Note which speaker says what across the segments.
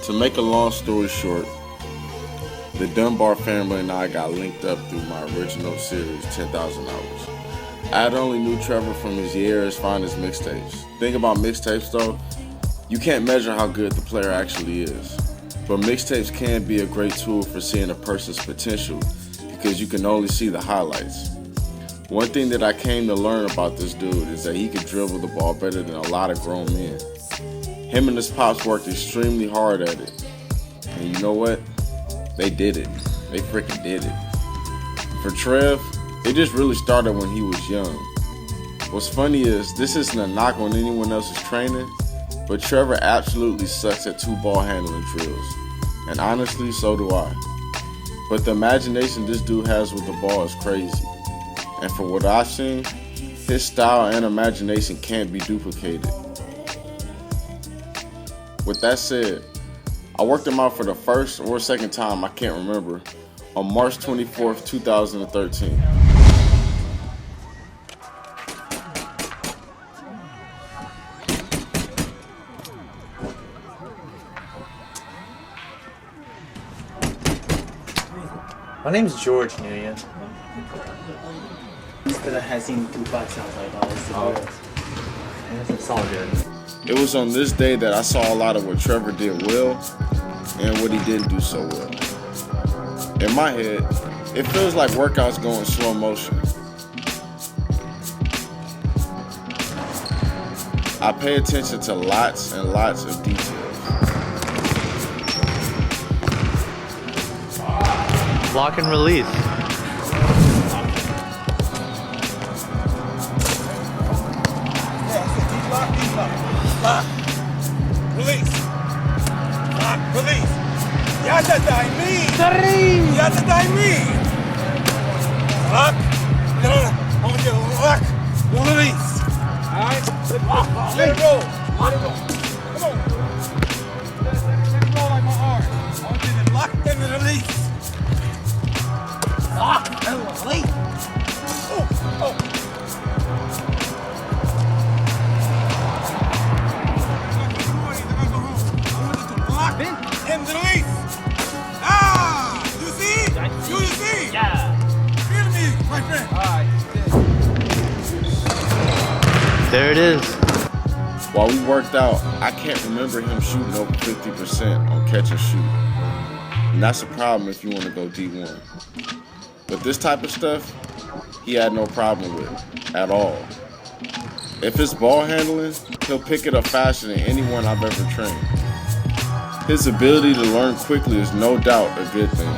Speaker 1: To make a long story short, the Dunbar family and I got linked up through my original series, 10,000 Hours. I had only knew Trevor from his years finding his mixtapes. Thing about mixtapes though, you can't measure how good the player actually is. But mixtapes can be a great tool for seeing a person's potential because you can only see the highlights. One thing that I came to learn about this dude is that he could dribble the ball better than a lot of grown men. Him and his pops worked extremely hard at it. And you know what? They did it. They freaking did it. For Trev, it just really started when he was young. What's funny is, this isn't a knock on anyone else's training, but Trevor absolutely sucks at 2 ball handling drills. And honestly, so do I. But the imagination this dude has with the ball is crazy. And for what I've seen, his style and imagination can't be duplicated. With that said, I worked him out for the first or second time, I can't remember, on March 24th, 2013.
Speaker 2: My name's George Nguyen. Because I had seen 2 bucks, I was like, oh, this is it's all good.
Speaker 1: It was on this day that I saw a lot of what Trevor did well and what he didn't do so well. In my head, it feels like workouts go in slow motion. I pay attention to lots and lots of details.
Speaker 3: Lock and release.
Speaker 4: Lock, release, lock, release. Yada daimi. Yada daimi. Lock, lock, release. All right, let it go. Let it go. Come on. Let it go like my arm. I want you to lock and release. Lock and release. Oh. And release. You see? You see?
Speaker 3: Yeah.
Speaker 4: Feel me, my friend.
Speaker 3: There it is.
Speaker 1: While we worked out, I can't remember him shooting over 50% on catch and shoot. And that's a problem if you want to go D1. But this type of stuff, he had no problem with at all. If it's ball handling, he'll pick it up faster than anyone I've ever trained. His ability to learn quickly is no doubt a good thing.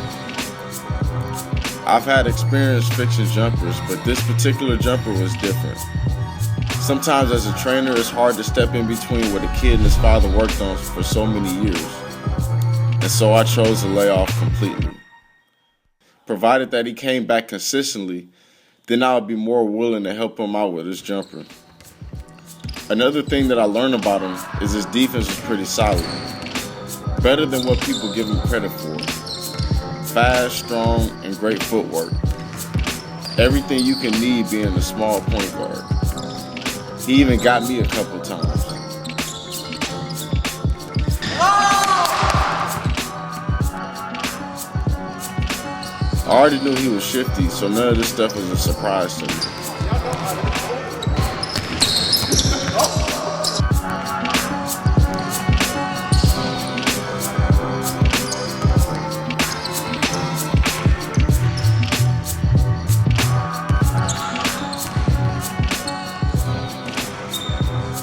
Speaker 1: I've had experience fixing jumpers, but this particular jumper was different. Sometimes as a trainer, it's hard to step in between what a kid and his father worked on for so many years. And so I chose to lay off completely. Provided that he came back consistently, then I would be more willing to help him out with his jumper. Another thing that I learned about him is his defense was pretty solid. Better than what people give him credit for. Fast, strong, and great footwork. Everything you can need being a small point guard. He even got me a couple times. I already knew he was shifty, so none of this stuff was a surprise to me.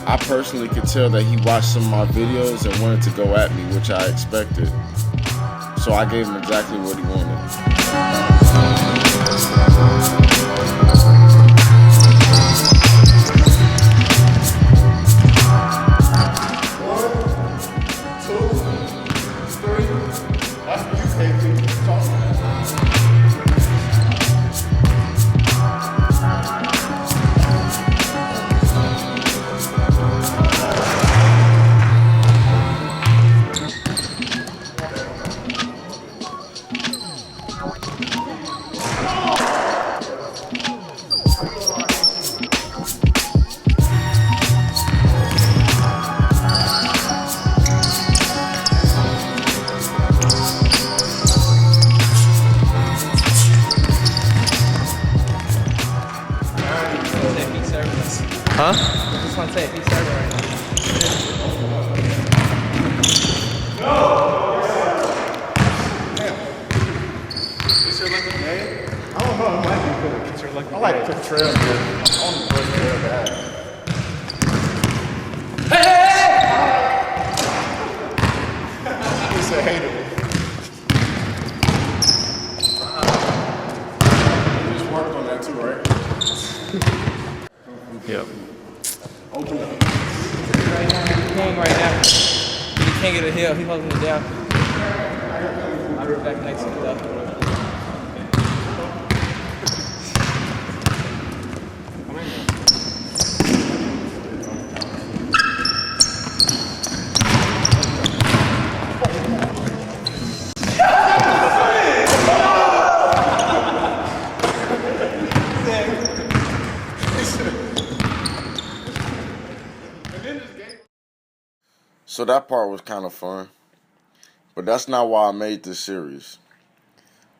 Speaker 1: I personally could tell that he watched some of my videos and wanted to go at me, which I expected. So I gave him exactly what he wanted.
Speaker 3: Huh?
Speaker 5: I just want to say if he's serving right now.
Speaker 1: It's your lucky day? I don't know. It might be good. It's your lucky day. I like to trail good. I only first trail bad. He said hey to me. You just worked on that too, right?
Speaker 3: Yep.
Speaker 1: Open up.
Speaker 5: Right now, he's king right now. He can't get a hill. He's holding it down. I'll be back next week though.
Speaker 1: So that part was kind of fun, but that's not why I made this series.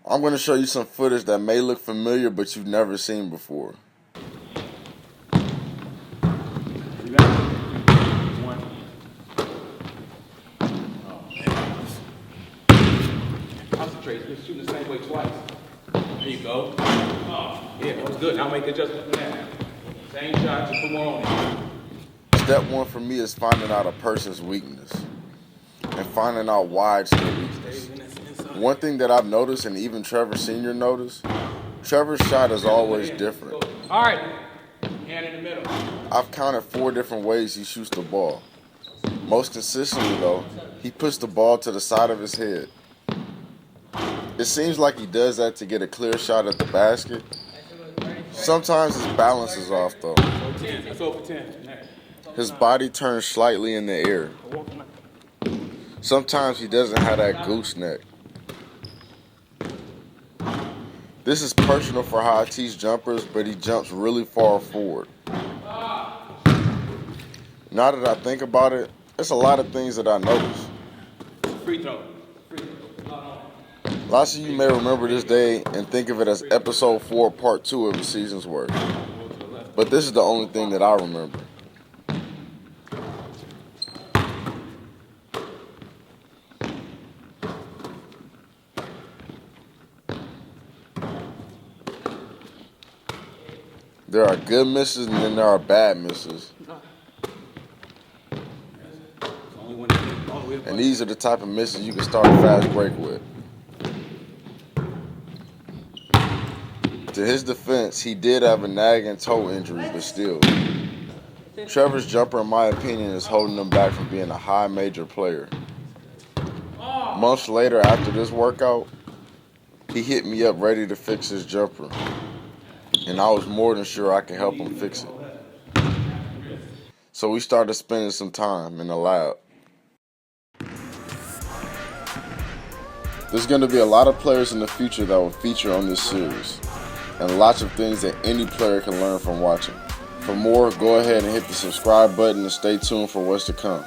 Speaker 1: I'm going to show you some footage that may look familiar but you've never seen before.
Speaker 6: Concentrate, just shooting the same way twice. There you go. Oh, yeah, that was good. Now make the adjustment from that. Same shot, just put more on it.
Speaker 1: Step one for me is finding out a person's weakness and finding out why it's their weakness. One thing that I've noticed, and even Trevor Sr. noticed, Trevor's shot is always different.
Speaker 6: All right, hand in the middle.
Speaker 1: I've counted 4 different ways he shoots the ball. Most consistently though, he puts the ball to the side of his head. It seems like he does that to get a clear shot at the basket. Sometimes his balance is off though.
Speaker 6: That's over 10.
Speaker 1: His body turns slightly in the air. Sometimes he doesn't have that gooseneck. This is personal for how I teach jumpers, but he jumps really far forward. Now that I think about it, there's a lot of things that I notice.
Speaker 6: Free throw.
Speaker 1: Lots of you may remember this day and think of it as episode 4, part 2 of the season's work. But this is the only thing that I remember. There are good misses and then there are bad misses. And these are the type of misses you can start a fast break with. To his defense, he did have a nagging toe injury, but still. Trevor's jumper, in my opinion, is holding him back from being a high major player. Months later, after this workout, he hit me up ready to fix his jumper. And I was more than sure I could help him fix it. So we started spending some time in the lab. There's going to be a lot of players in the future that will feature on this series, and lots of things that any player can learn from watching. For more, go ahead and hit the subscribe button and stay tuned for what's to come.